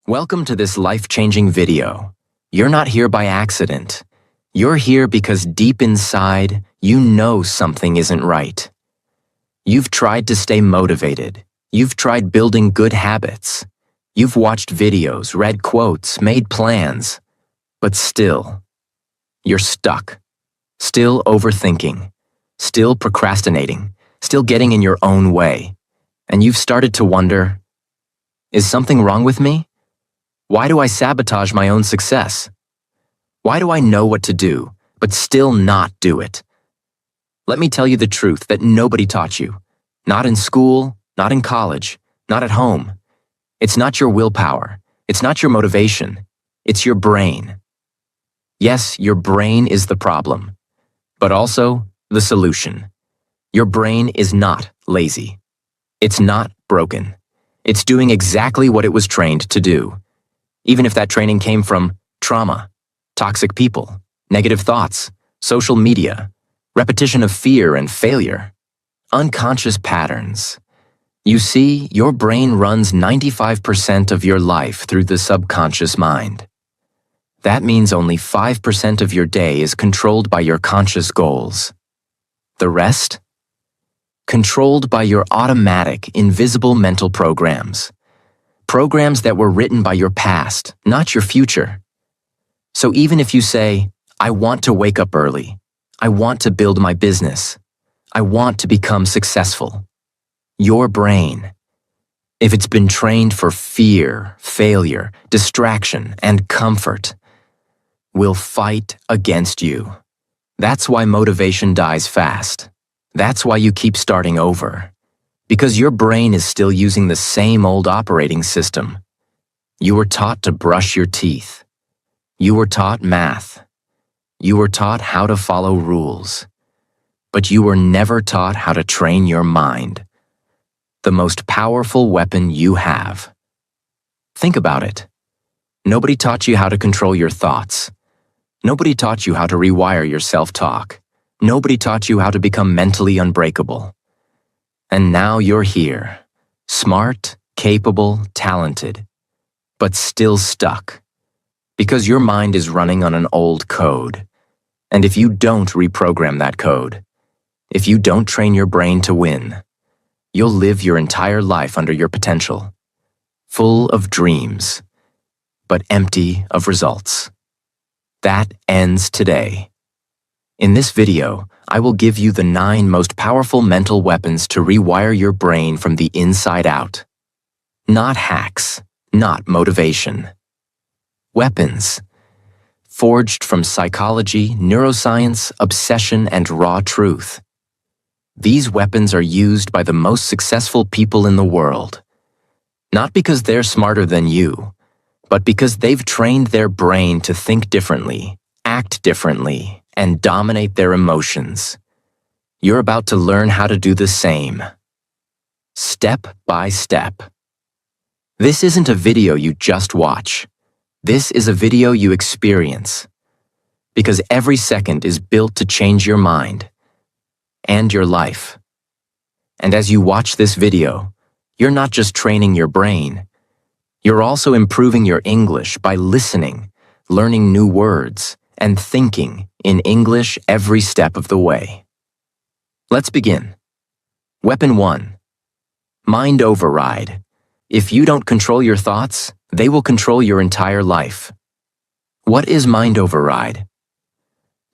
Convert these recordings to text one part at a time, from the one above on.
Welcome to this life-changing video. You're not here by accident. You're here because deep inside, you know something isn't right. You've tried to stay motivated. You've tried building good habits. You've watched videos, read quotes, made plans. But still, you're stuck. Still overthinking. Still procrastinating. Still getting in your own way. And you've started to wonder, is something wrong with me? Why do I sabotage my own success? Why do I know what to do, but still not do it? Let me tell you the truth that nobody taught you. Not in school, not in college, not at home. It's not your willpower. It's not your motivation. It's your brain. Yes, your brain is the problem, but also the solution. Your brain is not lazy. It's not broken. It's doing exactly what it was trained to do. Even if that training came from trauma, toxic people, negative thoughts, social media, repetition of fear and failure, unconscious patterns. You see, your brain runs 95% of your life through the subconscious mind. That means only 5% of your day is controlled by your conscious goals. The rest? Controlled by your automatic, invisible mental programs. Programs that were written by your past, not your future. So even if you say, I want to wake up early, I want to build my business, I want to become successful, your brain, if it's been trained for fear, failure, distraction, and comfort, will fight against you. That's why motivation dies fast. That's why you keep starting over. Because your brain is still using the same old operating system. You were taught to brush your teeth. You were taught math. You were taught how to follow rules. But you were never taught how to train your mind. The most powerful weapon you have. Think about it. Nobody taught you how to control your thoughts. Nobody taught you how to rewire your self-talk. Nobody taught you how to become mentally unbreakable. And now you're here, smart, capable, talented, but still stuck. Because your mind is running on an old code. And if you don't reprogram that code, if you don't train your brain to win, you'll live your entire life under your potential, full of dreams, but empty of results. That ends today. In this video, I will give you the 9 most powerful mental weapons to rewire your brain from the inside out. Not hacks, not motivation. Weapons. Forged from psychology, neuroscience, obsession, and raw truth. These weapons are used by the most successful people in the world. Not because they're smarter than you, but because they've trained their brain to think differently, act differently, and dominate their emotions. You're about to learn how to do the same. Step by step. This isn't a video you just watch. This is a video you experience. Because every second is built to change your mind and your life. And as you watch this video, you're not just training your brain. You're also improving your English by listening, learning new words, and thinking in English every step of the way. Let's begin. Weapon 1. Mind override. If you don't control your thoughts, they will control your entire life. What is mind override?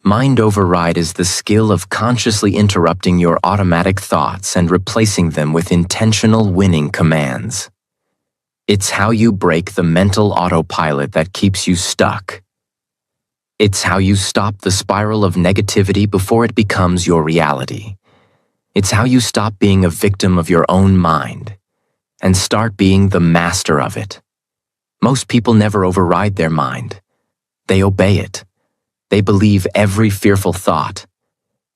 Mind override is the skill of consciously interrupting your automatic thoughts and replacing them with intentional winning commands. It's how you break the mental autopilot that keeps you stuck. It's how you stop the spiral of negativity before it becomes your reality. It's how you stop being a victim of your own mind and start being the master of it. Most people never override their mind. They obey it. They believe every fearful thought.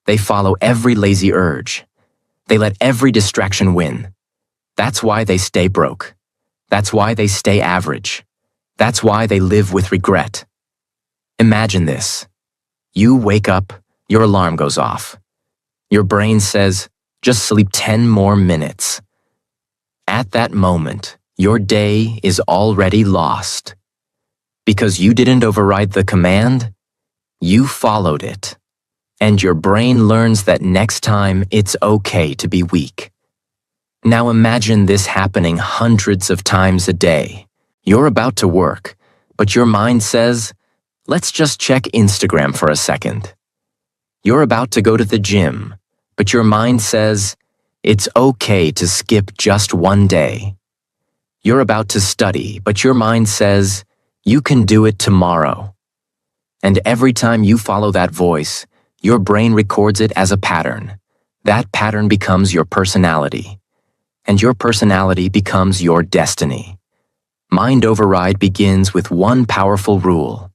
They follow every lazy urge. They let every distraction win. That's why they stay broke. That's why they stay average. That's why they live with regret. Imagine this. You wake up, your alarm goes off. Your brain says, just sleep 10 more minutes. At that moment, your day is already lost. Because you didn't override the command, you followed it. And your brain learns that next time it's okay to be weak. Now imagine this happening hundreds of times a day. You're about to work, but your mind says, let's just check Instagram for a second. You're about to go to the gym, but your mind says, it's okay to skip just one day. You're about to study, but your mind says, you can do it tomorrow. And every time you follow that voice, your brain records it as a pattern. That pattern becomes your personality. And your personality becomes your destiny. Mind override begins with one powerful rule.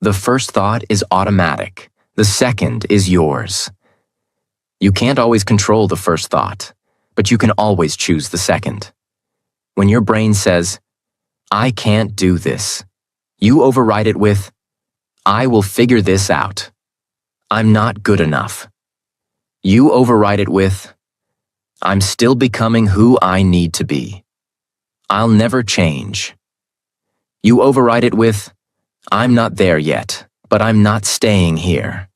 The first thought is automatic. The second is yours. You can't always control the first thought, but you can always choose the second. When your brain says, I can't do this, you override it with, I will figure this out. I'm not good enough. You override it with, I'm still becoming who I need to be. I'll never change. You override it with, I'm not there yet, but I'm not staying here.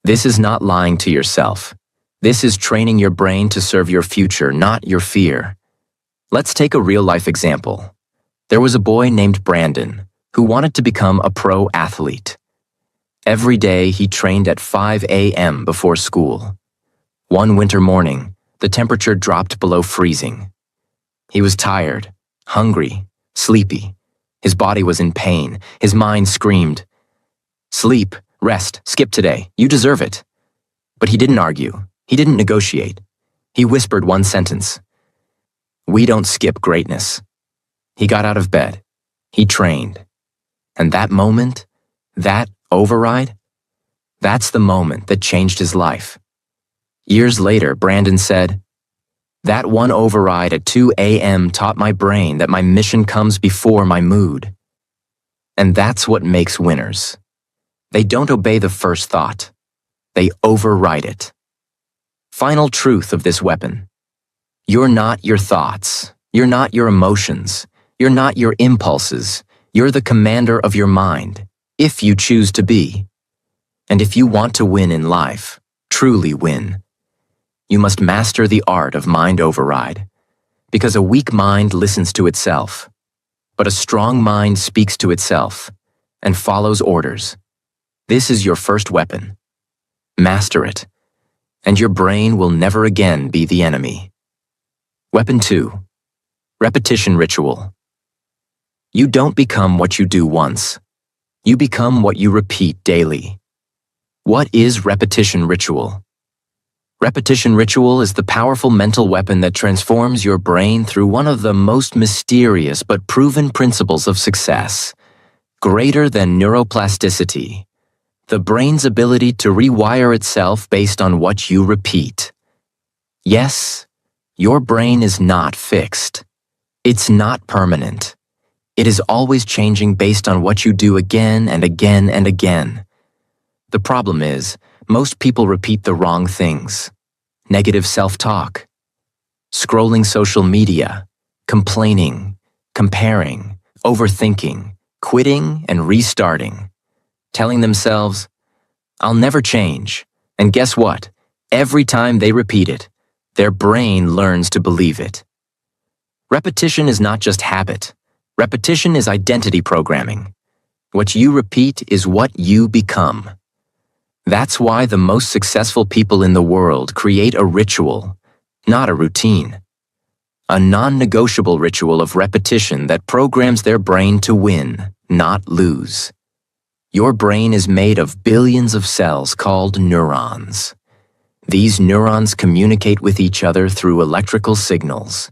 This is not lying to yourself. This is training your brain to serve your future, not your fear. Let's take a real-life example. There was a boy named Brandon who wanted to become a pro athlete. Every day he trained at 5 a.m. before school. One winter morning, the temperature dropped below freezing. He was tired, hungry, sleepy. His body was in pain. His mind screamed, sleep, rest, skip today. You deserve it. But he didn't argue. He didn't negotiate. He whispered one sentence. We don't skip greatness. He got out of bed. He trained. And that moment, that override, that's the moment that changed his life. Years later, Brandon said, that one override at 2 a.m. taught my brain that my mission comes before my mood. And that's what makes winners. They don't obey the first thought. They override it. Final truth of this weapon. You're not your thoughts. You're not your emotions. You're not your impulses. You're the commander of your mind, if you choose to be. And if you want to win in life, truly win, you must master the art of mind override, because a weak mind listens to itself, but a strong mind speaks to itself and follows orders. This is your first weapon. Master it, and your brain will never again be the enemy. Weapon 2. Repetition ritual. You don't become what you do once. You become what you repeat daily. What is repetition ritual? Repetition ritual is the powerful mental weapon that transforms your brain through one of the most mysterious but proven principles of success, greater than neuroplasticity, the brain's ability to rewire itself based on what you repeat. Yes, your brain is not fixed. It's not permanent. It is always changing based on what you do again and again and again. The problem is, most people repeat the wrong things. Negative self-talk, scrolling social media, complaining, comparing, overthinking, quitting and restarting, telling themselves, I'll never change. And guess what? Every time they repeat it, their brain learns to believe it. Repetition is not just habit. Repetition is identity programming. What you repeat is what you become. That's why the most successful people in the world create a ritual, not a routine. A non-negotiable ritual of repetition that programs their brain to win, not lose. Your brain is made of billions of cells called neurons. These neurons communicate with each other through electrical signals.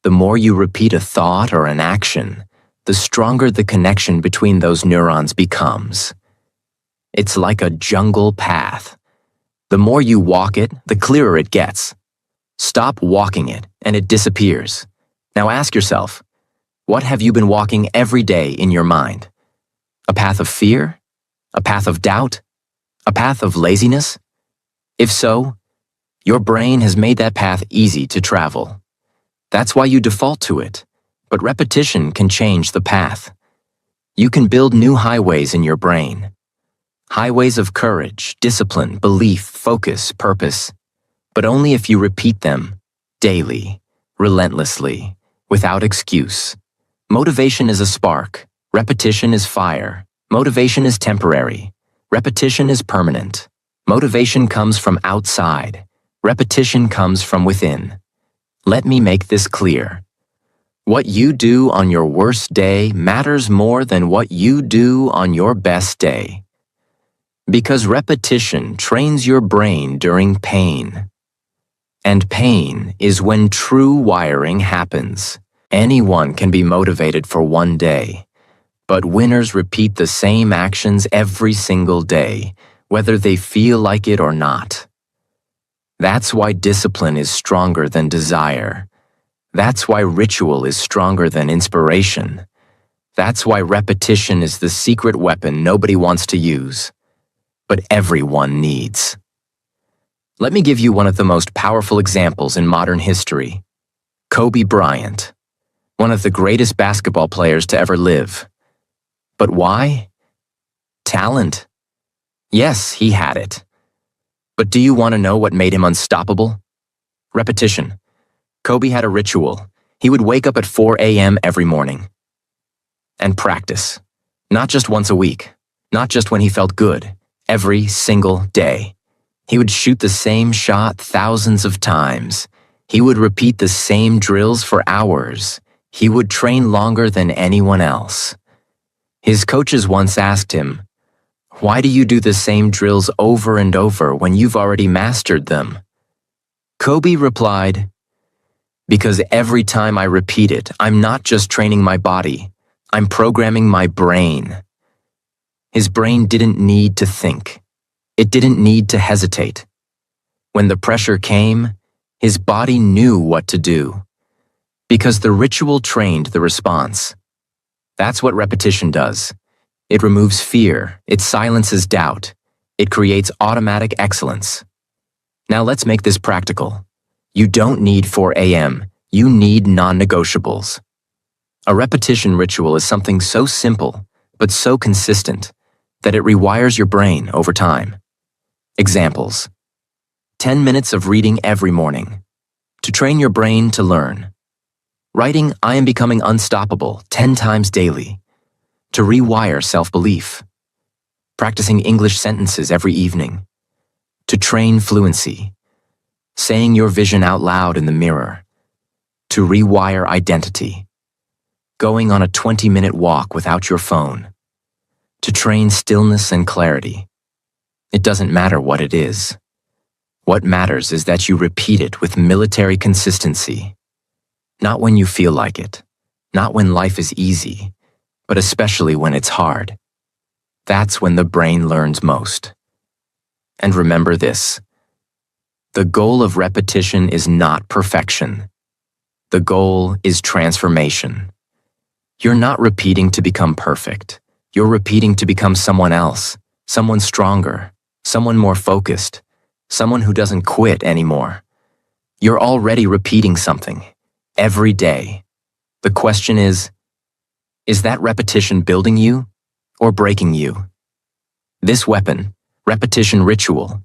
The more you repeat a thought or an action, the stronger the connection between those neurons becomes. It's like a jungle path. The more you walk it, the clearer it gets. Stop walking it, and it disappears. Now ask yourself, what have you been walking every day in your mind? A path of fear? A path of doubt? A path of laziness? If so, your brain has made that path easy to travel. That's why you default to it, But repetition can change the path. You can build new highways in your brain. Highways of courage, discipline, belief, focus, purpose. But only if you repeat them daily, relentlessly, without excuse. Motivation is a spark. Repetition is fire. Motivation is temporary. Repetition is permanent. Motivation comes from outside. Repetition comes from within. Let me make this clear. What you do on your worst day matters more than what you do on your best day. Because repetition trains your brain during pain. And pain is when true wiring happens. Anyone can be motivated for one day, but winners repeat the same actions every single day, whether they feel like it or not. That's why discipline is stronger than desire. That's why ritual is stronger than inspiration. That's why repetition is the secret weapon nobody wants to use, but everyone needs. Let me give you one of the most powerful examples in modern history. Kobe Bryant, one of the greatest basketball players to ever live. But why? Talent. Yes, he had it. But do you want to know what made him unstoppable? Repetition. Kobe had a ritual. He would wake up at 4 a.m. every morning. And practice. Not just once a week. Not just when he felt good. Every single day. He would shoot the same shot thousands of times. He would repeat the same drills for hours. He would train longer than anyone else. His coaches once asked him, "Why do you do the same drills over and over when you've already mastered them?" Kobe replied, "Because every time I repeat it, I'm not just training my body, I'm programming my brain." His brain didn't need to think. It didn't need to hesitate. When the pressure came, his body knew what to do. Because the ritual trained the response. That's what repetition does. It removes fear, it silences doubt, it creates automatic excellence. Now let's make this practical. You don't need 4 a.m., you need non-negotiables. A repetition ritual is something so simple, but so consistent, that it rewires your brain over time. Examples. 10 minutes of reading every morning. To train your brain to learn. Writing "I am becoming unstoppable" 10 times daily. To rewire self-belief. Practicing English sentences every evening. To train fluency. Saying your vision out loud in the mirror. To rewire identity. Going on a 20-minute walk without your phone. To train stillness and clarity. It doesn't matter what it is. What matters is that you repeat it with military consistency. Not when you feel like it, not when life is easy, but especially when it's hard. That's when the brain learns most. And remember this: the goal of repetition is not perfection. The goal is transformation. You're not repeating to become perfect. You're repeating to become someone else, someone stronger, someone more focused, someone who doesn't quit anymore. You're already repeating something, every day. The question is that repetition building you or breaking you? This weapon, repetition ritual,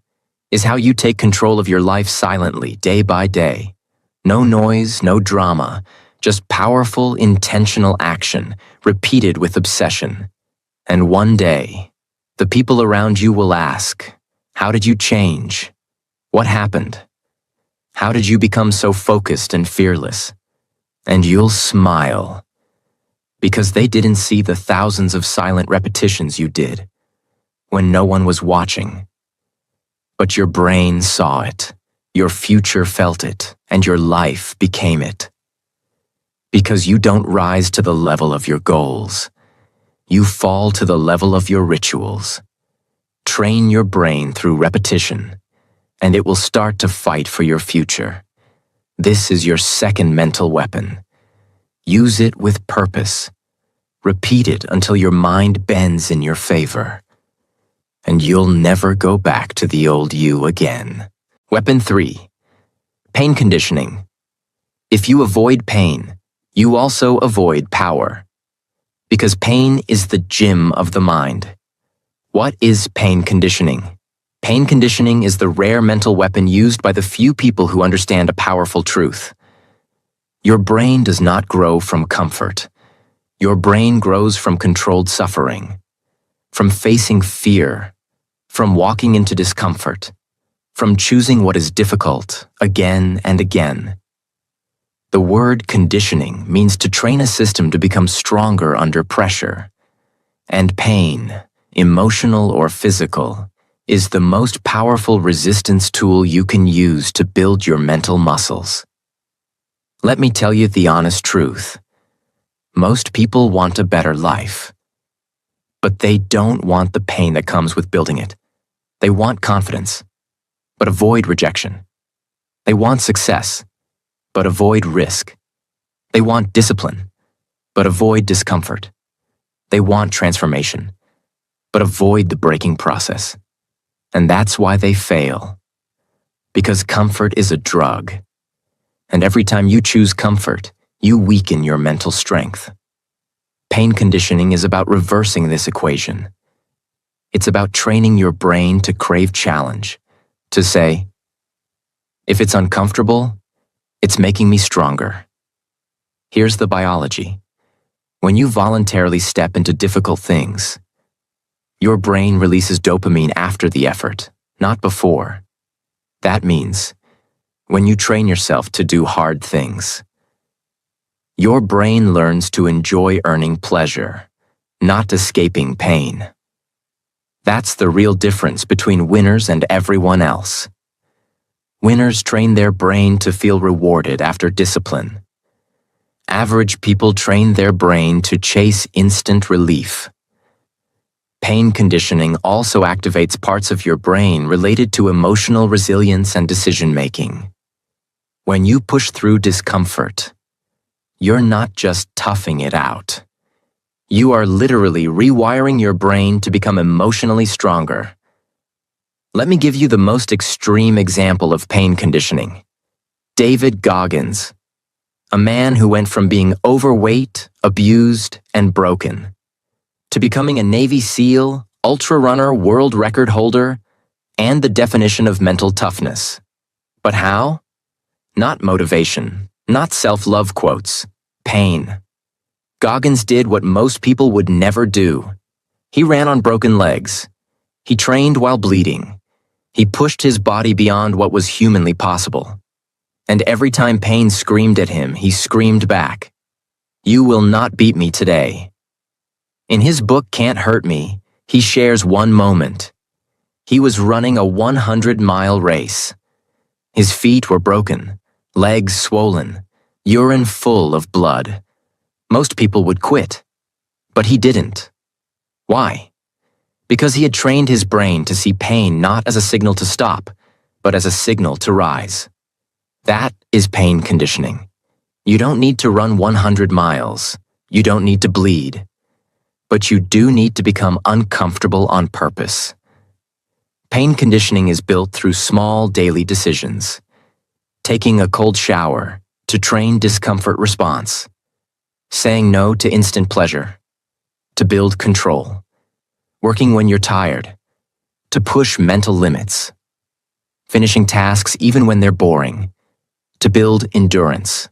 is how you take control of your life silently, day by day. No noise, no drama, just powerful, intentional action, repeated with obsession. And one day, the people around you will ask, "How did you change? What happened? How did you become so focused and fearless?" And you'll smile, because they didn't see the thousands of silent repetitions you did when no one was watching. But your brain saw it, your future felt it, and your life became it. Because you don't rise to the level of your goals. You fall to the level of your rituals. Train your brain through repetition, and it will start to fight for your future. This is your second mental weapon. Use it with purpose. Repeat it until your mind bends in your favor. And you'll never go back to the old you again. Weapon 3. Pain conditioning. If you avoid pain, You also avoid power, because pain is the gym of the mind. What is pain conditioning? Pain conditioning is the rare mental weapon used by the few people who understand a powerful truth. Your brain does not grow from comfort. Your brain grows from controlled suffering, from facing fear, from walking into discomfort, from choosing what is difficult again and again. The word conditioning means to train a system to become stronger under pressure. And pain, emotional or physical, is the most powerful resistance tool you can use to build your mental muscles. Let me tell you the honest truth. Most people want a better life, but they don't want the pain that comes with building it. They want confidence, but avoid rejection. They want success, but avoid risk. They want discipline, but avoid discomfort. They want transformation, but avoid the breaking process. And that's why they fail. Because comfort is a drug. And every time you choose comfort, you weaken your mental strength. Pain conditioning is about reversing this equation. It's about training your brain to crave challenge, to say, if it's uncomfortable, it's making me stronger. Here's the biology. When you voluntarily step into difficult things, your brain releases dopamine after the effort, not before. That means, when you train yourself to do hard things, your brain learns to enjoy earning pleasure, not escaping pain. That's the real difference between winners and everyone else. Winners train their brain to feel rewarded after discipline. Average people train their brain to chase instant relief. Pain conditioning also activates parts of your brain related to emotional resilience and decision-making. When you push through discomfort, you're not just toughing it out. You are literally rewiring your brain to become emotionally stronger. Let me give you the most extreme example of pain conditioning. David Goggins, a man who went from being overweight, abused, and broken, to becoming a Navy SEAL, ultra-runner, world record holder, and the definition of mental toughness. But how? Not motivation, not self-love quotes, pain. Goggins did what most people would never do. He ran on broken legs. He trained while bleeding. He pushed his body beyond what was humanly possible. And every time pain screamed at him, he screamed back, "You will not beat me today." In his book, Can't Hurt Me, he shares one moment. He was running a 100-mile race. His feet were broken, legs swollen, urine full of blood. Most people would quit, but he didn't. Why? Because he had trained his brain to see pain not as a signal to stop, but as a signal to rise. That is pain conditioning. You don't need to run 100 miles. You don't need to bleed. But you do need to become uncomfortable on purpose. Pain conditioning is built through small daily decisions. Taking a cold shower to train discomfort response. Saying no to instant pleasure to build control. Working when you're tired to push mental limits. Finishing tasks even when they're boring to build endurance.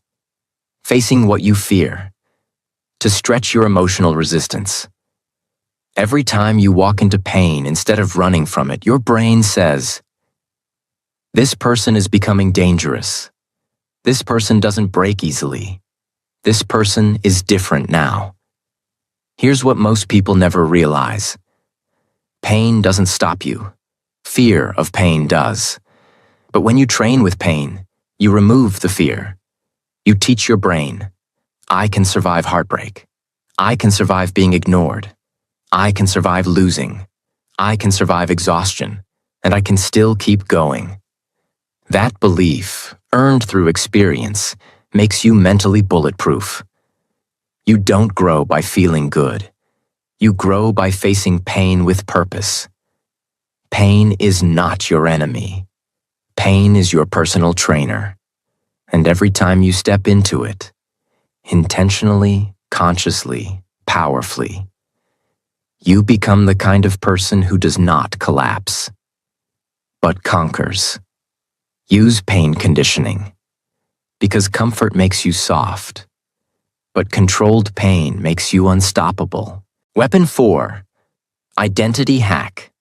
Facing what you fear to stretch your emotional resistance. Every time you walk into pain instead of running from it, your brain says, "This person is becoming dangerous. This person doesn't break easily. This person is different now." Here's what most people never realize. Pain doesn't stop you. Fear of pain does. But when you train with pain, you remove the fear. You teach your brain, I can survive heartbreak. I can survive being ignored. I can survive losing. I can survive exhaustion. And I can still keep going. That belief, earned through experience, makes you mentally bulletproof. You don't grow by feeling good. You grow by facing pain with purpose. Pain is not your enemy. Pain is your personal trainer. And every time you step into it, intentionally, consciously, powerfully, you become the kind of person who does not collapse, but conquers. Use pain conditioning, because comfort makes you soft, but controlled pain makes you unstoppable. Weapon 4. Identity hack.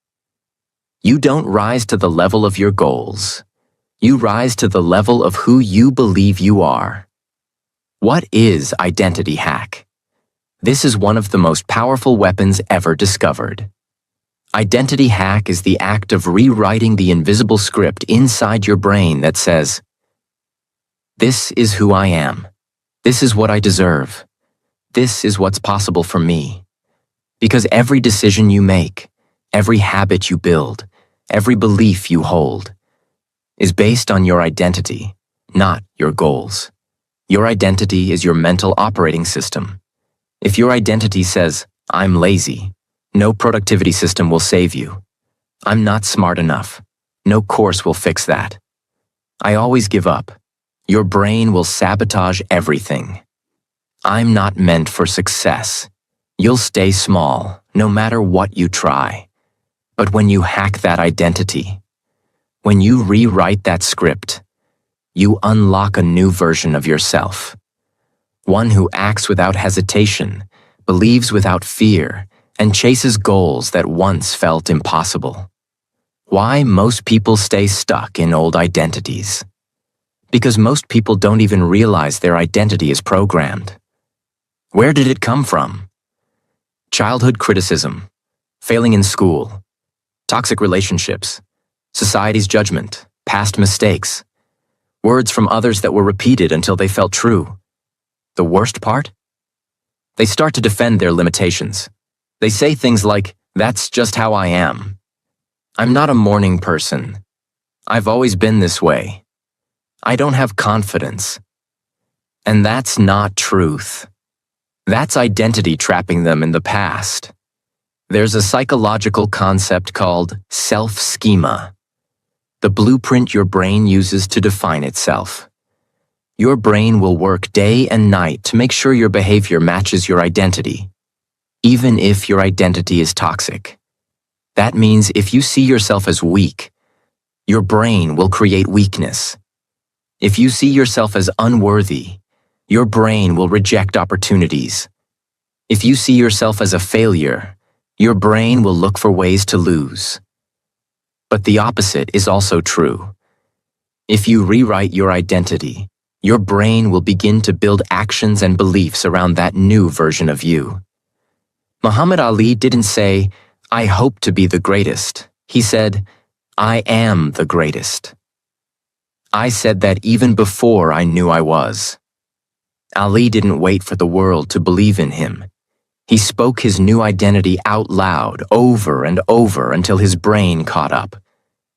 You don't rise to the level of your goals. You rise to the level of who you believe you are. What is identity hack? This is one of the most powerful weapons ever discovered. Identity hack is the act of rewriting the invisible script inside your brain that says, "This is who I am. This is what I deserve. This is what's possible for me." Because every decision you make, every habit you build, every belief you hold, is based on your identity, not your goals. Your identity is your mental operating system. If your identity says, "I'm lazy," no productivity system will save you. "I'm not smart enough," no course will fix that. "I always give up," your brain will sabotage everything. "I'm not meant for success," you'll stay small, no matter what you try. But when you hack that identity, when you rewrite that script, you unlock a new version of yourself. One who acts without hesitation, believes without fear, and chases goals that once felt impossible. Why most people stay stuck in old identities? Because most people don't even realize their identity is programmed. Where did it come from? Childhood criticism, failing in school, toxic relationships, society's judgment, past mistakes, words from others that were repeated until they felt true. The worst part? They start to defend their limitations. They say things like, "That's just how I am. I'm not a morning person. I've always been this way. I don't have confidence." And that's not truth. That's identity trapping them in the past. There's a psychological concept called self-schema, the blueprint your brain uses to define itself. Your brain will work day and night to make sure your behavior matches your identity, even if your identity is toxic. That means if you see yourself as weak, your brain will create weakness. If you see yourself as unworthy, your brain will reject opportunities. If you see yourself as a failure, your brain will look for ways to lose. But the opposite is also true. If you rewrite your identity, your brain will begin to build actions and beliefs around that new version of you. Muhammad Ali didn't say, "I hope to be the greatest." He said, "I am the greatest." I said that even before I knew I was. Ali didn't wait for the world to believe in him. He spoke his new identity out loud over and over until his brain caught up.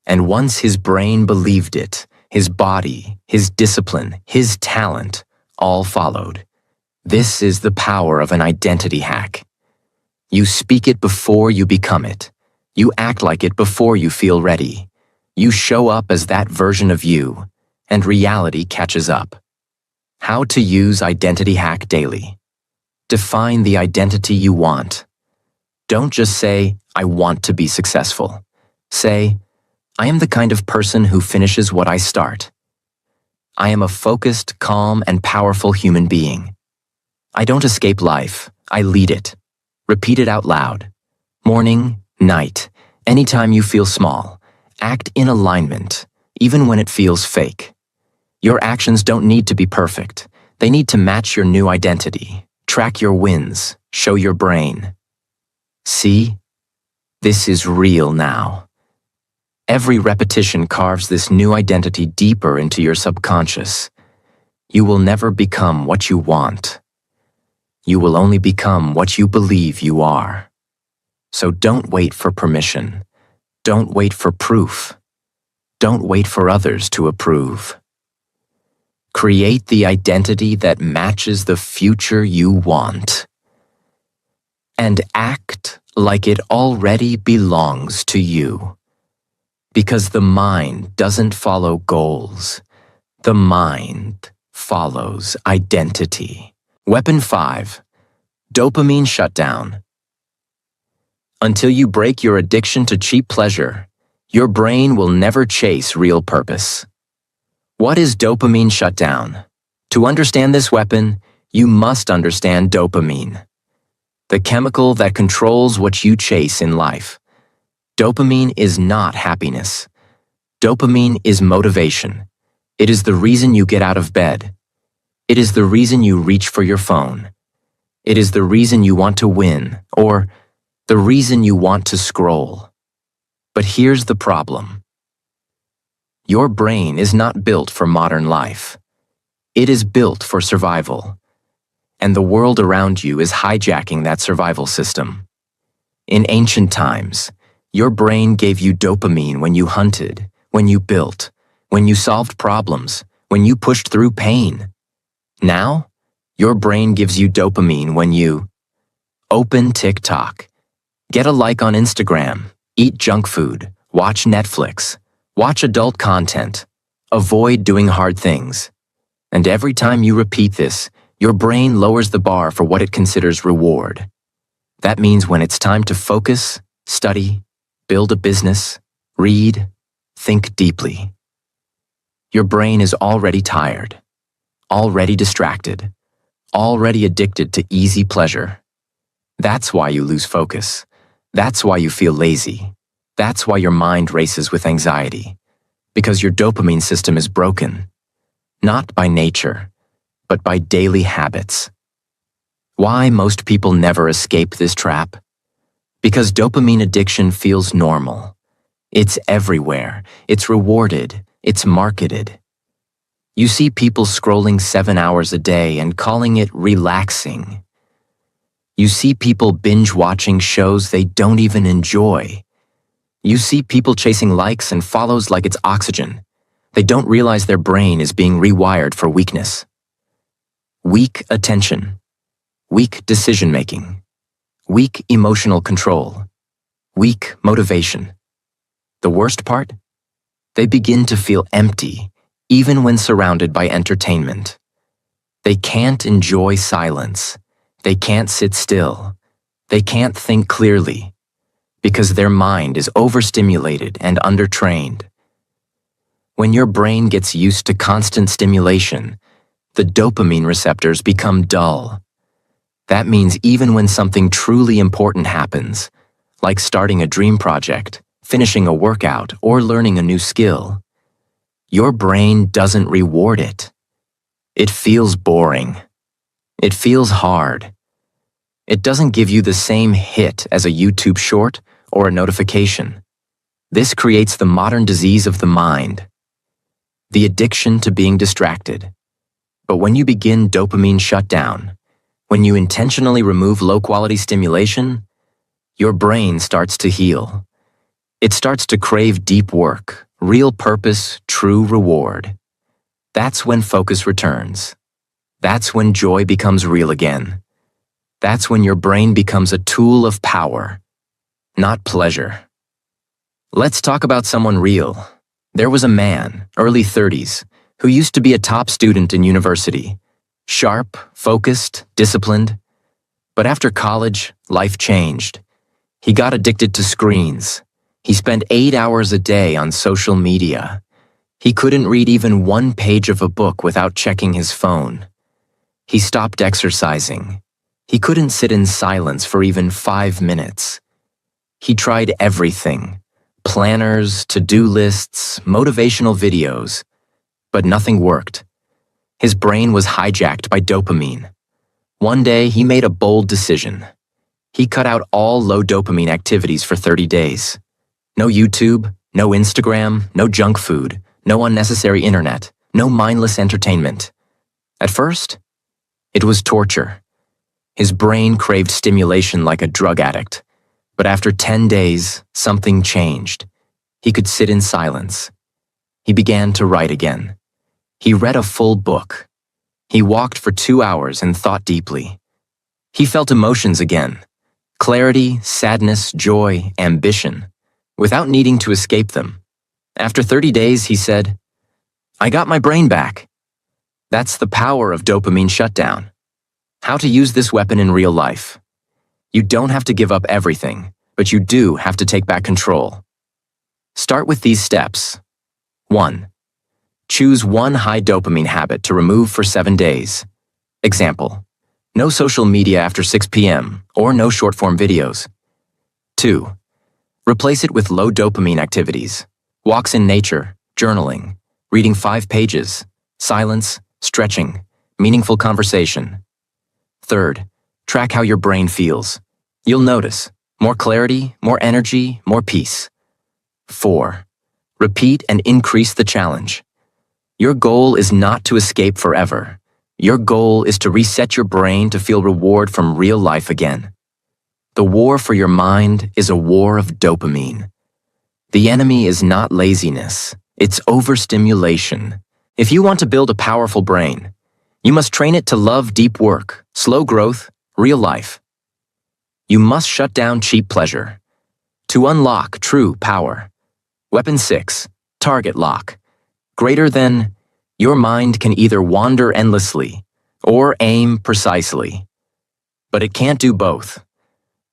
And once his brain believed it, his body, his discipline, his talent, all followed. This is the power of an identity hack. You speak it before you become it. You act like it before you feel ready. You show up as that version of you, and reality catches up. How to use identity hack daily. Define the identity you want. Don't just say, "I want to be successful." Say, "I am the kind of person who finishes what I start." I am a focused, calm, and powerful human being. I don't escape life, I lead it. Repeat it out loud. Morning, night, anytime you feel small. Act in alignment, even when it feels fake. Your actions don't need to be perfect. They need to match your new identity. Track your wins, show your brain. See? This is real now. Every repetition carves this new identity deeper into your subconscious. You will never become what you want. You will only become what you believe you are. So don't wait for permission. Don't wait for proof. Don't wait for others to approve. Create the identity that matches the future you want. And act like it already belongs to you. Because the mind doesn't follow goals. The mind follows identity. Weapon 5. Dopamine shutdown. Until you break your addiction to cheap pleasure, your brain will never chase real purpose. What is dopamine shutdown? To understand this weapon, you must understand dopamine, the chemical that controls what you chase in life. Dopamine is not happiness. Dopamine is motivation. It is the reason you get out of bed. It is the reason you reach for your phone. It is the reason you want to win, or the reason you want to scroll. But here's the problem. Your brain is not built for modern life. It is built for survival. And the world around you is hijacking that survival system. In ancient times, your brain gave you dopamine when you hunted, when you built, when you solved problems, when you pushed through pain. Now, your brain gives you dopamine when you open TikTok, get a like on Instagram, eat junk food, watch Netflix, watch adult content, avoid doing hard things. And every time you repeat this, your brain lowers the bar for what it considers reward. That means when it's time to focus, study, build a business, read, think deeply. Your brain is already tired, already distracted, already addicted to easy pleasure. That's why you lose focus. That's why you feel lazy. That's why your mind races with anxiety. Because your dopamine system is broken. Not by nature, but by daily habits. Why most people never escape this trap? Because dopamine addiction feels normal. It's everywhere. It's rewarded. It's marketed. You see people scrolling 7 hours a day and calling it relaxing. You see people binge-watching shows they don't even enjoy. You see people chasing likes and follows like it's oxygen. They don't realize their brain is being rewired for weakness. Weak attention, weak decision-making, weak emotional control, weak motivation. The worst part? They begin to feel empty, even when surrounded by entertainment. They can't enjoy silence. They can't sit still. They can't think clearly, because their mind is overstimulated and undertrained. When your brain gets used to constant stimulation, the dopamine receptors become dull. That means even when something truly important happens, like starting a dream project, finishing a workout, or learning a new skill, your brain doesn't reward it. It feels boring. It feels hard. It doesn't give you the same hit as a YouTube short or a notification. This creates the modern disease of the mind, the addiction to being distracted. But when you begin dopamine shutdown, when you intentionally remove low-quality stimulation, your brain starts to heal. It starts to crave deep work, real purpose, true reward. That's when focus returns. That's when joy becomes real again. That's when your brain becomes a tool of power, not pleasure. Let's talk about someone real. There was a man, early 30s, who used to be a top student in university. Sharp, focused, disciplined. But after college, life changed. He got addicted to screens. He spent 8 hours a day on social media. He couldn't read even one page of a book without checking his phone. He stopped exercising. He couldn't sit in silence for even 5 minutes. He tried everything: planners, to-do lists, motivational videos. But nothing worked. His brain was hijacked by dopamine. One day, he made a bold decision. He cut out all low dopamine activities for 30 days. No YouTube, no Instagram, no junk food, no unnecessary internet, no mindless entertainment. At first, it was torture. His brain craved stimulation like a drug addict. But after 10 days, something changed. He could sit in silence. He began to write again. He read a full book. He walked for 2 hours and thought deeply. He felt emotions again: clarity, sadness, joy, ambition, without needing to escape them. After 30 days, he said, "I got my brain back." That's the power of dopamine shutdown. How to use this weapon in real life. You don't have to give up everything, but you do have to take back control. Start with these steps. 1. Choose one high dopamine habit to remove for 7 days. Example: no social media after 6 p.m. or no short-form videos. 2. Replace it with low dopamine activities: walks in nature, journaling, reading 5 pages, silence, stretching, meaningful conversation. 3. Track how your brain feels. You'll notice more clarity, more energy, more peace. 4. Repeat and increase the challenge. Your goal is not to escape forever. Your goal is to reset your brain to feel reward from real life again. The war for your mind is a war of dopamine. The enemy is not laziness, it's overstimulation. If you want to build a powerful brain, you must train it to love deep work, slow growth, real life. You must shut down cheap pleasure to unlock true power. Weapon 6, target lock. Greater than, your mind can either wander endlessly or aim precisely. But it can't do both.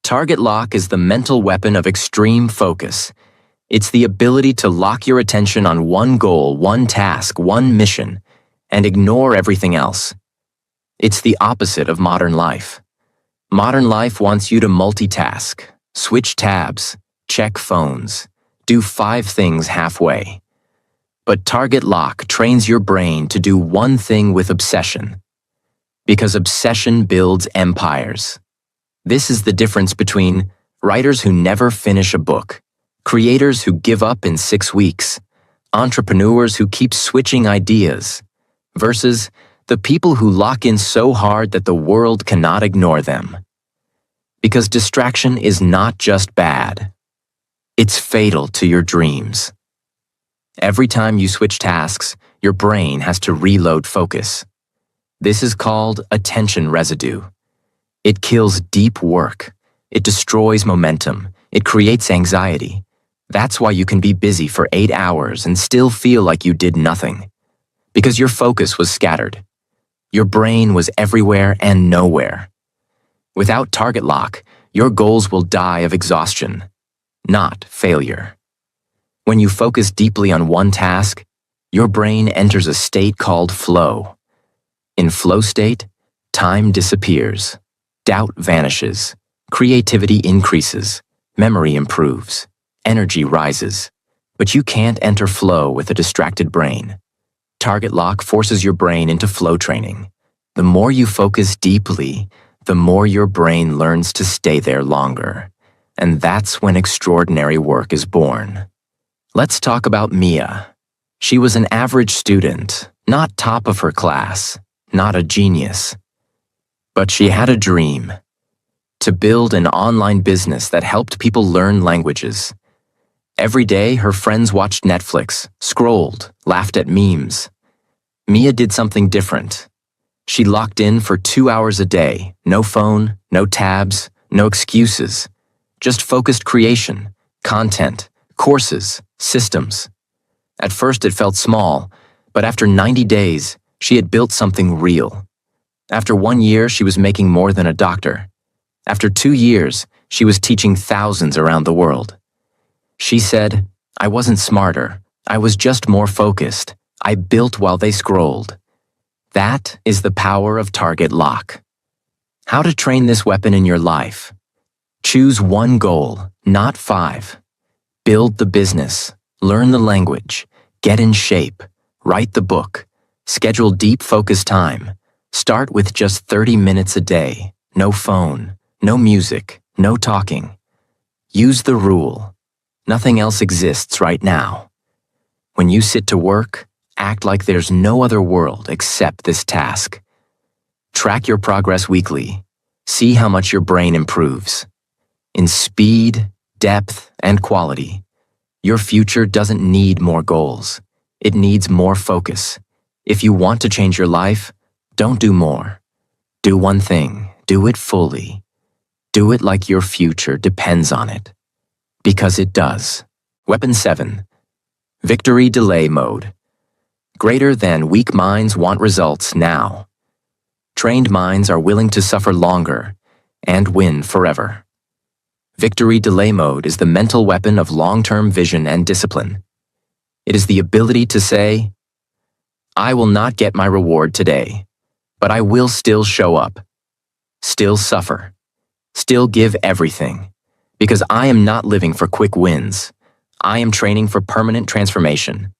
Target lock is the mental weapon of extreme focus. It's the ability to lock your attention on one goal, one task, one mission, and ignore everything else. It's the opposite of modern life. Modern life wants you to multitask, switch tabs, check phones, do 5 things halfway. But target lock trains your brain to do one thing with obsession. Because obsession builds empires. This is the difference between writers who never finish a book, creators who give up in 6 weeks, entrepreneurs who keep switching ideas, versus the people who lock in so hard that the world cannot ignore them. Because distraction is not just bad. It's fatal to your dreams. Every time you switch tasks, your brain has to reload focus. This is called attention residue. It kills deep work. It destroys momentum. It creates anxiety. That's why you can be busy for 8 hours and still feel like you did nothing. Because your focus was scattered. Your brain was everywhere and nowhere. Without target lock, your goals will die of exhaustion, not failure. When you focus deeply on one task, your brain enters a state called flow. In flow state, time disappears, doubt vanishes, creativity increases, memory improves, energy rises. But you can't enter flow with a distracted brain. Target lock forces your brain into flow training. The more you focus deeply, the more your brain learns to stay there longer. And that's when extraordinary work is born. Let's talk about Mia. She was an average student, not top of her class, not a genius. But she had a dream: to build an online business that helped people learn languages. Every day, her friends watched Netflix, scrolled, laughed at memes. Mia did something different. She locked in for 2 hours a day, no phone, no tabs, no excuses, just focused creation, content, courses, systems. At first it felt small, but after 90 days, she had built something real. After 1 year, she was making more than a doctor. After 2 years, she was teaching thousands around the world. She said, "I wasn't smarter, I was just more focused. I built while they scrolled." That is the power of target lock. How to train this weapon in your life. Choose one goal, not 5. Build the business, learn the language, get in shape, write the book, schedule deep focus time. Start with just 30 minutes a day, no phone, no music, no talking. Use the rule. Nothing else exists right now. When you sit to work, act like there's no other world except this task. Track your progress weekly. See how much your brain improves. In speed, depth, and quality. Your future doesn't need more goals. It needs more focus. If you want to change your life, don't do more. Do one thing. Do it fully. Do it like your future depends on it. Because it does. Weapon 7. Victory delay mode. Greater than, weak minds want results now. Trained minds are willing to suffer longer and win forever. Victory delay mode is the mental weapon of long-term vision and discipline. It is the ability to say, I will not get my reward today, but I will still show up, still suffer, still give everything, because I am not living for quick wins. I am training for permanent transformation.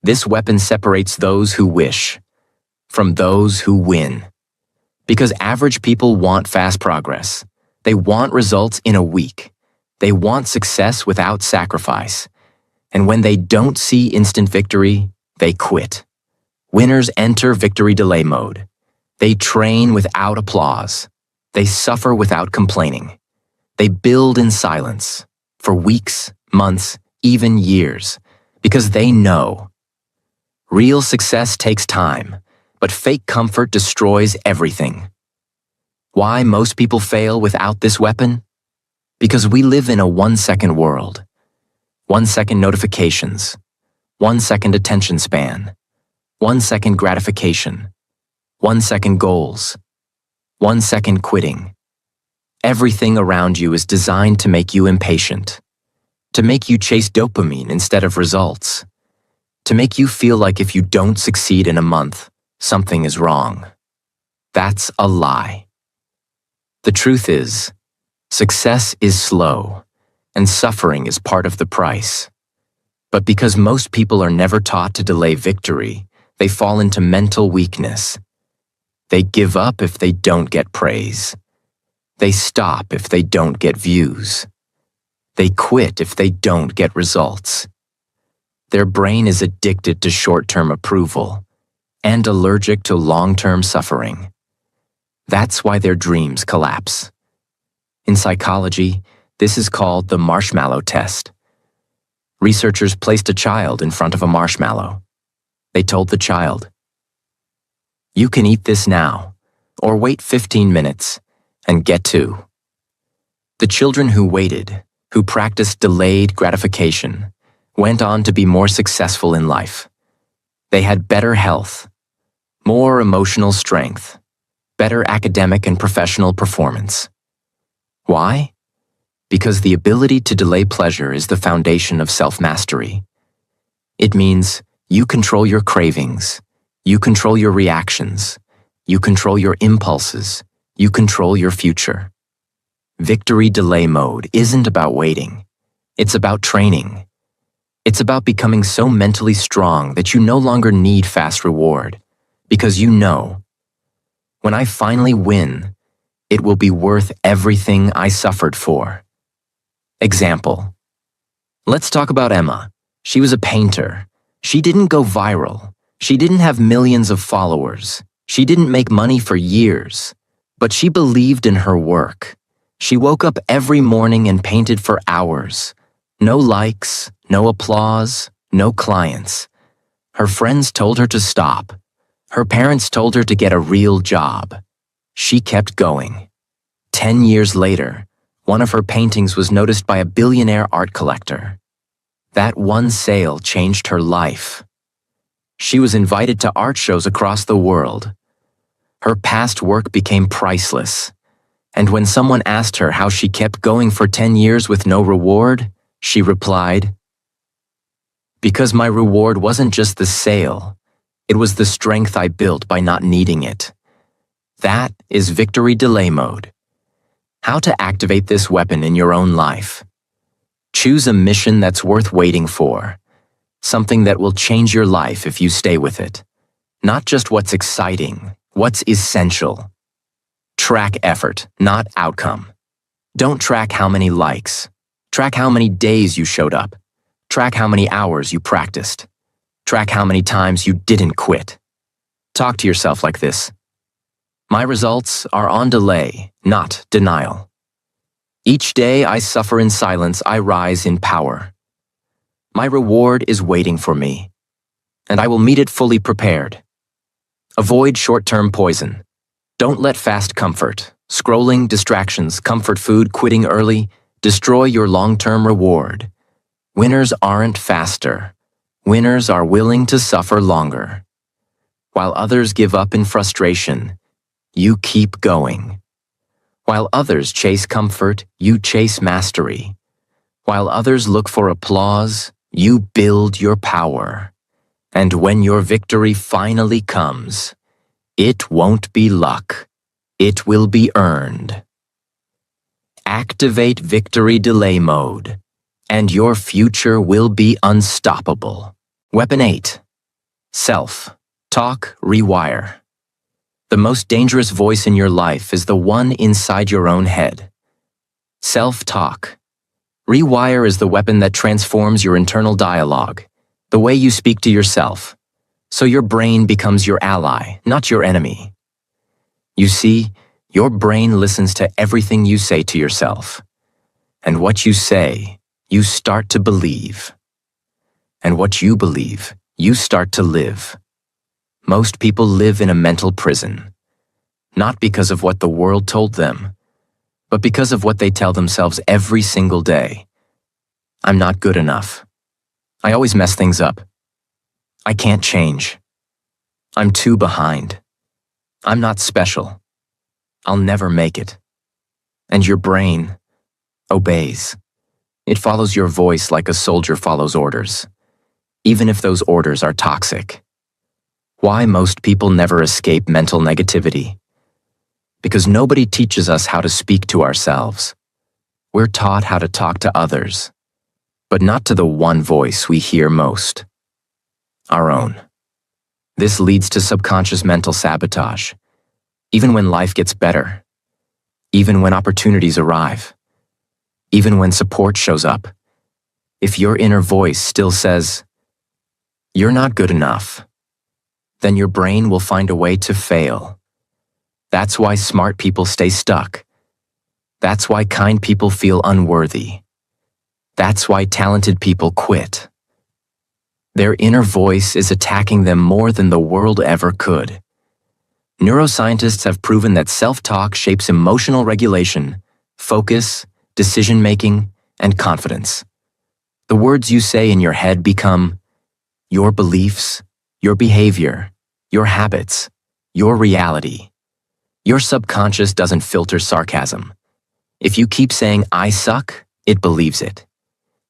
This weapon separates those who wish from those who win. Because average people want fast progress. They want results in a week. They want success without sacrifice. And when they don't see instant victory, they quit. Winners enter victory delay mode. They train without applause. They suffer without complaining. They build in silence for weeks, months, even years, because they know. Real success takes time, but fake comfort destroys everything. Why most people fail without this weapon? Because we live in a 1-second world. 1-second notifications, 1-second attention span, 1-second gratification, 1-second goals, 1-second quitting. Everything around you is designed to make you impatient, to make you chase dopamine instead of results, to make you feel like if you don't succeed in a month, something is wrong. That's a lie. The truth is, success is slow, and suffering is part of the price. But because most people are never taught to delay victory, they fall into mental weakness. They give up if they don't get praise. They stop if they don't get views. They quit if they don't get results. Their brain is addicted to short-term approval and allergic to long-term suffering. That's why their dreams collapse. In psychology, this is called the marshmallow test. Researchers placed a child in front of a marshmallow. They told the child, "You can eat this now, or wait 15 minutes and get 2." The children who waited, who practiced delayed gratification, went on to be more successful in life. They had better health, more emotional strength, better academic and professional performance. Why? Because the ability to delay pleasure is the foundation of self-mastery. It means you control your cravings, you control your reactions, you control your impulses, you control your future. Victory delay mode isn't about waiting. It's about training. It's about becoming so mentally strong that you no longer need fast reward, because you know, when I finally win, it will be worth everything I suffered for. Example. Let's talk about Emma. She was a painter. She didn't go viral. She didn't have millions of followers. She didn't make money for years. But she believed in her work. She woke up every morning and painted for hours. No likes, no applause, no clients. Her friends told her to stop. Her parents told her to get a real job. She kept going. 10 years later, one of her paintings was noticed by a billionaire art collector. That one sale changed her life. She was invited to art shows across the world. Her past work became priceless. And when someone asked her how she kept going for 10 years with no reward, she replied, "Because my reward wasn't just the sale. It was the strength I built by not needing it." That is victory delay mode. How to activate this weapon in your own life. Choose a mission that's worth waiting for. Something that will change your life if you stay with it. Not just what's exciting, what's essential. Track effort, not outcome. Don't track how many likes. Track how many days you showed up. Track how many hours you practiced. Track how many times you didn't quit. Talk to yourself like this. My results are on delay, not denial. Each day I suffer in silence, I rise in power. My reward is waiting for me, and I will meet it fully prepared. Avoid short-term poison. Don't let fast comfort, scrolling, distractions, comfort food, quitting early, destroy your long-term reward. Winners aren't faster. Winners are willing to suffer longer. While others give up in frustration, you keep going. While others chase comfort, you chase mastery. While others look for applause, you build your power. And when your victory finally comes, it won't be luck. It will be earned. Activate victory delay mode, and your future will be unstoppable. Weapon 8. Self-talk rewire. The most dangerous voice in your life is the one inside your own head. Self-talk. Rewire is the weapon that transforms your internal dialogue, the way you speak to yourself, so your brain becomes your ally, not your enemy. You see, your brain listens to everything you say to yourself. And what you say, you start to believe. And what you believe, you start to live. Most people live in a mental prison, not because of what the world told them, but because of what they tell themselves every single day. I'm not good enough. I always mess things up. I can't change. I'm too behind. I'm not special. I'll never make it. And your brain obeys. It follows your voice like a soldier follows orders, even if those orders are toxic. Why most people never escape mental negativity? Because nobody teaches us how to speak to ourselves. We're taught how to talk to others, but not to the one voice we hear most, our own. This leads to subconscious mental sabotage, even when life gets better, even when opportunities arrive, even when support shows up. If your inner voice still says, "You're not good enough," then your brain will find a way to fail. That's why smart people stay stuck. That's why kind people feel unworthy. That's why talented people quit. Their inner voice is attacking them more than the world ever could. Neuroscientists have proven that self-talk shapes emotional regulation, focus, decision-making, and confidence. The words you say in your head become your beliefs, your behavior, your habits, your reality. Your subconscious doesn't filter sarcasm. If you keep saying, "I suck," it believes it.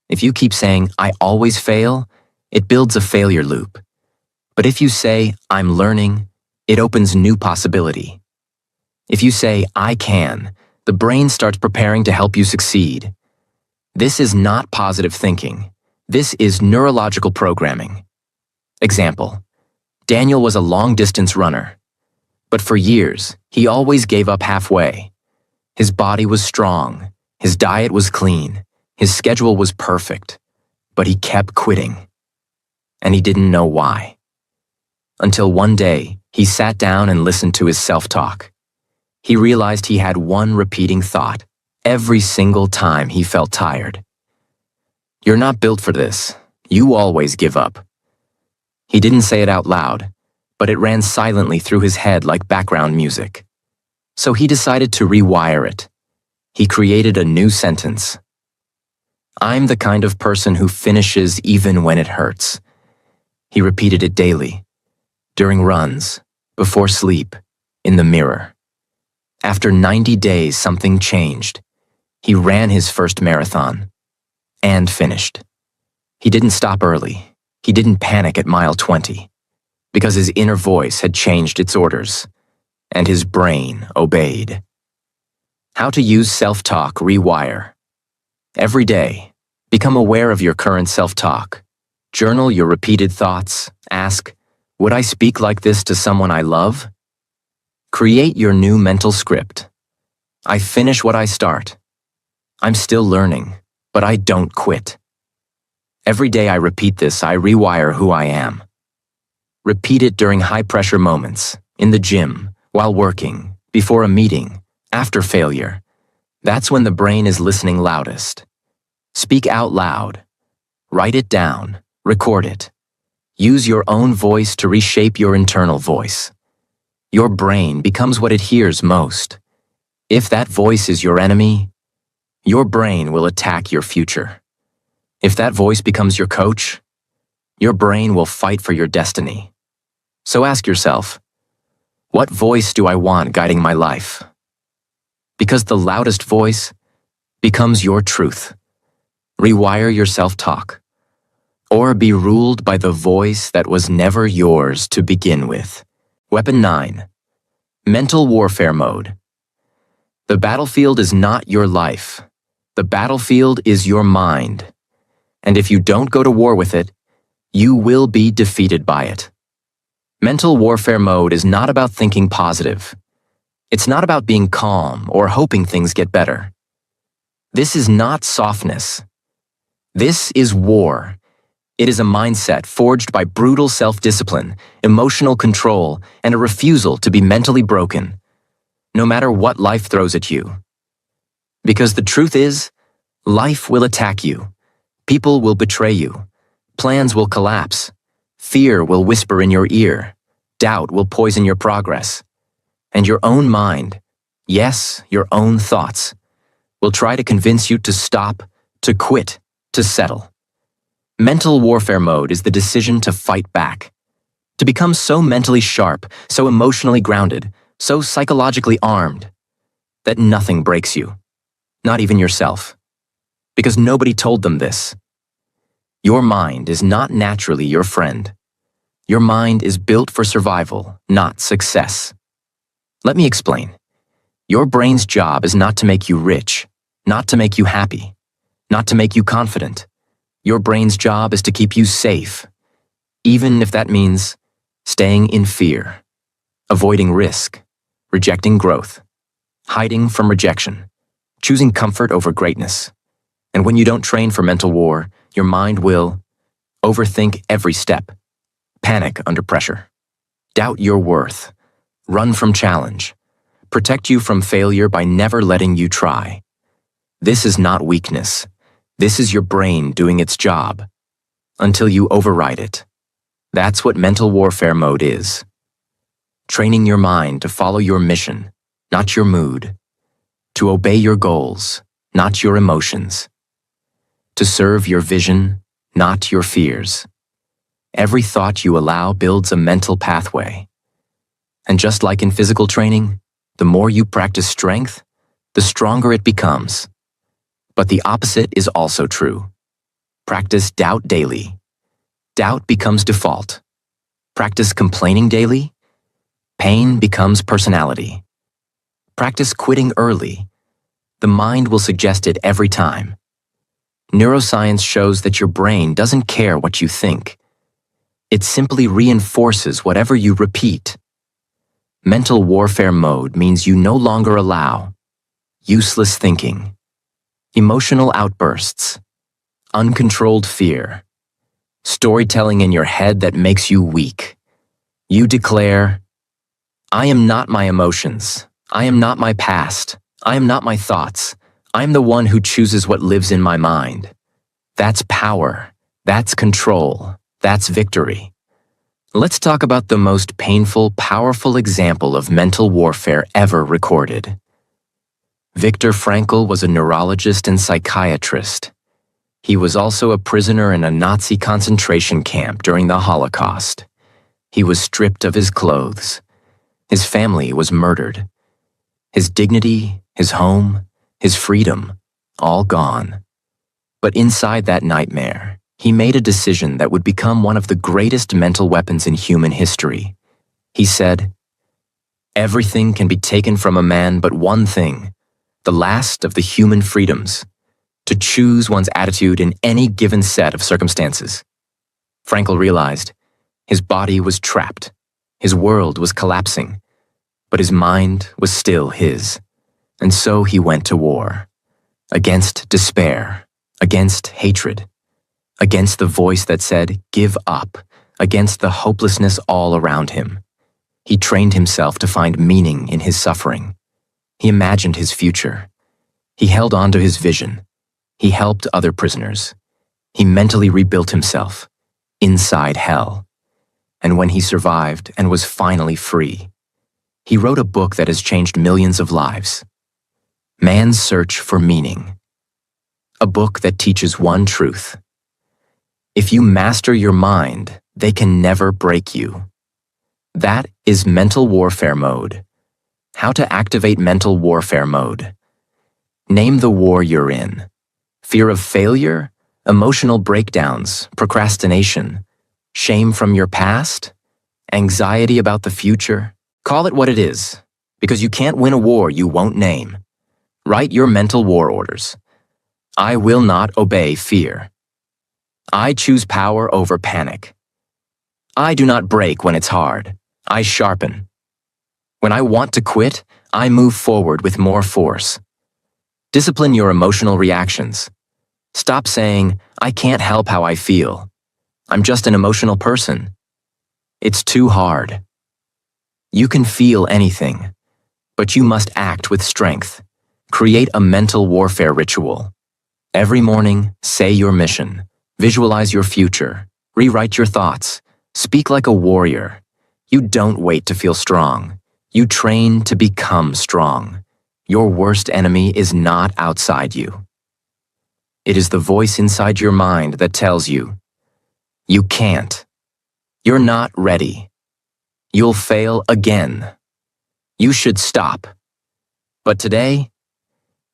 If you keep saying, "I always fail," it builds a failure loop. But if you say, "I'm learning," it opens new possibility. If you say, "I can," the brain starts preparing to help you succeed. This is not positive thinking. This is neurological programming. Example: Daniel was a long-distance runner. But for years, he always gave up halfway. His body was strong, his diet was clean, his schedule was perfect, but he kept quitting. And he didn't know why. Until one day, he sat down and listened to his self-talk. He realized he had one repeating thought every single time he felt tired. "You're not built for this. You always give up." He didn't say it out loud, but it ran silently through his head like background music. So he decided to rewire it. He created a new sentence. "I'm the kind of person who finishes even when it hurts." He repeated it daily, during runs, before sleep, in the mirror. After 90 days, something changed. He ran his first marathon, and finished. He didn't stop early. He didn't panic at mile 20. Because his inner voice had changed its orders, and his brain obeyed. How to use self-talk rewire. Every day, become aware of your current self-talk. Journal your repeated thoughts. Ask, "Would I speak like this to someone I love?" Create your new mental script. I finish what I start. I'm still learning, but I don't quit. Every day I repeat this, I rewire who I am. Repeat it during high-pressure moments, in the gym, while working, before a meeting, after failure. That's when the brain is listening loudest. Speak out loud. Write it down. Record it. Use your own voice to reshape your internal voice. Your brain becomes what it hears most. If that voice is your enemy, your brain will attack your future. If that voice becomes your coach, your brain will fight for your destiny. So ask yourself, What voice do I want guiding my life? Because the loudest voice becomes your truth. Rewire your self-talk. Or be ruled by the voice that was never yours to begin with. Weapon 9. Mental warfare mode. The battlefield is not your life. The battlefield is your mind. And if you don't go to war with it, you will be defeated by it. Mental warfare mode is not about thinking positive. It's not about being calm or hoping things get better. This is not softness. This is war. It is a mindset forged by brutal self-discipline, emotional control, and a refusal to be mentally broken, no matter what life throws at you. Because the truth is, life will attack you. People will betray you. Plans will collapse. Fear will whisper in your ear. Doubt will poison your progress. And your own mind, yes, your own thoughts, will try to convince you to stop, to quit, to settle. Mental warfare mode is the decision to fight back. To become so mentally sharp, so emotionally grounded, so psychologically armed, that nothing breaks you. Not even yourself. Because nobody told them this. Your mind is not naturally your friend. Your mind is built for survival, not success. Let me explain. Your brain's job is not to make you rich, not to make you happy, not to make you confident. Your brain's job is to keep you safe, even if that means staying in fear, avoiding risk, rejecting growth, hiding from rejection, choosing comfort over greatness. And when you don't train for mental war, your mind will overthink every step, panic under pressure, doubt your worth, run from challenge, protect you from failure by never letting you try. This is not weakness. This is your brain doing its job until you override it. That's what mental warfare mode is. Training your mind to follow your mission, not your mood. To obey your goals, not your emotions. To serve your vision, not your fears. Every thought you allow builds a mental pathway. And just like in physical training, the more you practice strength, the stronger it becomes. But the opposite is also true. Practice doubt daily. Doubt becomes default. Practice complaining daily. Pain becomes personality. Practice quitting early. The mind will suggest it every time. Neuroscience shows that your brain doesn't care what you think. It simply reinforces whatever you repeat. Mental warfare mode means you no longer allow useless thinking, emotional outbursts, uncontrolled fear, storytelling in your head that makes you weak. You declare, I am not my emotions. I am not my past. I am not my thoughts. I am the one who chooses what lives in my mind. That's power. That's control. That's victory. Let's talk about the most painful, powerful example of mental warfare ever recorded. Viktor Frankl was a neurologist and psychiatrist. He was also a prisoner in a Nazi concentration camp during the Holocaust. He was stripped of his clothes. His family was murdered. His dignity, his home, his freedom, all gone. But inside that nightmare, he made a decision that would become one of the greatest mental weapons in human history. He said, "Everything can be taken from a man but one thing, the last of the human freedoms, to choose one's attitude in any given set of circumstances." Frankl realized his body was trapped, his world was collapsing, but his mind was still his. And so he went to war, against despair, against hatred, against the voice that said, "Give up," against the hopelessness all around him. He trained himself to find meaning in his suffering. He imagined his future. He held on to his vision. He helped other prisoners. He mentally rebuilt himself, inside hell. And when he survived and was finally free, he wrote a book that has changed millions of lives. Man's Search for Meaning. A book that teaches one truth. If you master your mind, they can never break you. That is mental warfare mode. How to activate mental warfare mode. Name the war you're in. Fear of failure, emotional breakdowns, procrastination, shame from your past, anxiety about the future. Call it what it is, because you can't win a war you won't name. Write your mental war orders. I will not obey fear. I choose power over panic. I do not break when it's hard. I sharpen. When I want to quit, I move forward with more force. Discipline your emotional reactions. Stop saying, I can't help how I feel. I'm just an emotional person. It's too hard. You can feel anything, but you must act with strength. Create a mental warfare ritual. Every morning, say your mission. Visualize your future. Rewrite your thoughts. Speak like a warrior. You don't wait to feel strong. You train to become strong. Your worst enemy is not outside you. It is the voice inside your mind that tells you, you can't. You're not ready. You'll fail again. You should stop. But today,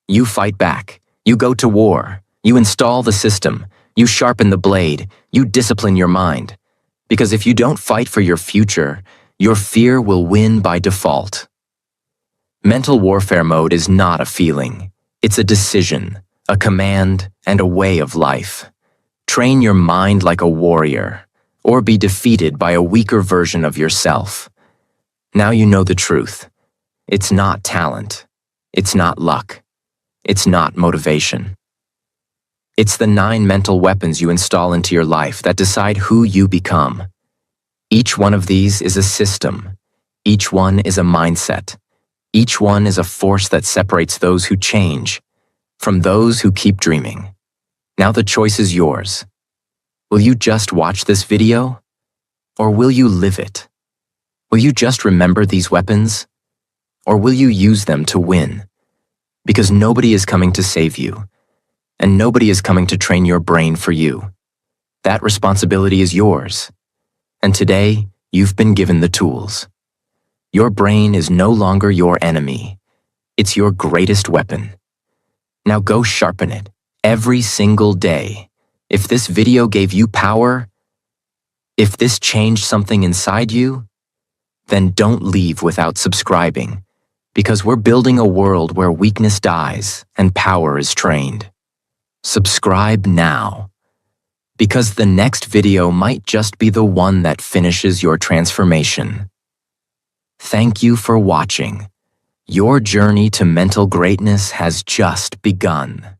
you fight back. You go to war. You install the system. You sharpen the blade. You discipline your mind. Because if you don't fight for your future, your fear will win by default. Mental warfare mode is not a feeling. It's a decision, a command, and a way of life. Train your mind like a warrior, or be defeated by a weaker version of yourself. Now you know the truth. It's not talent. It's not luck. It's not motivation. It's the 9 mental weapons you install into your life that decide who you become. Each one of these is a system. Each one is a mindset. Each one is a force that separates those who change from those who keep dreaming. Now the choice is yours. Will you just watch this video? Or will you live it? Will you just remember these weapons? Or will you use them to win? Because nobody is coming to save you, and nobody is coming to train your brain for you. That responsibility is yours. And today, you've been given the tools. Your brain is no longer your enemy. It's your greatest weapon. Now go sharpen it every single day. If this video gave you power, if this changed something inside you, then don't leave without subscribing, because we're building a world where weakness dies and power is trained. Subscribe now, because the next video might just be the one that finishes your transformation. Thank you for watching. Your journey to mental greatness has just begun.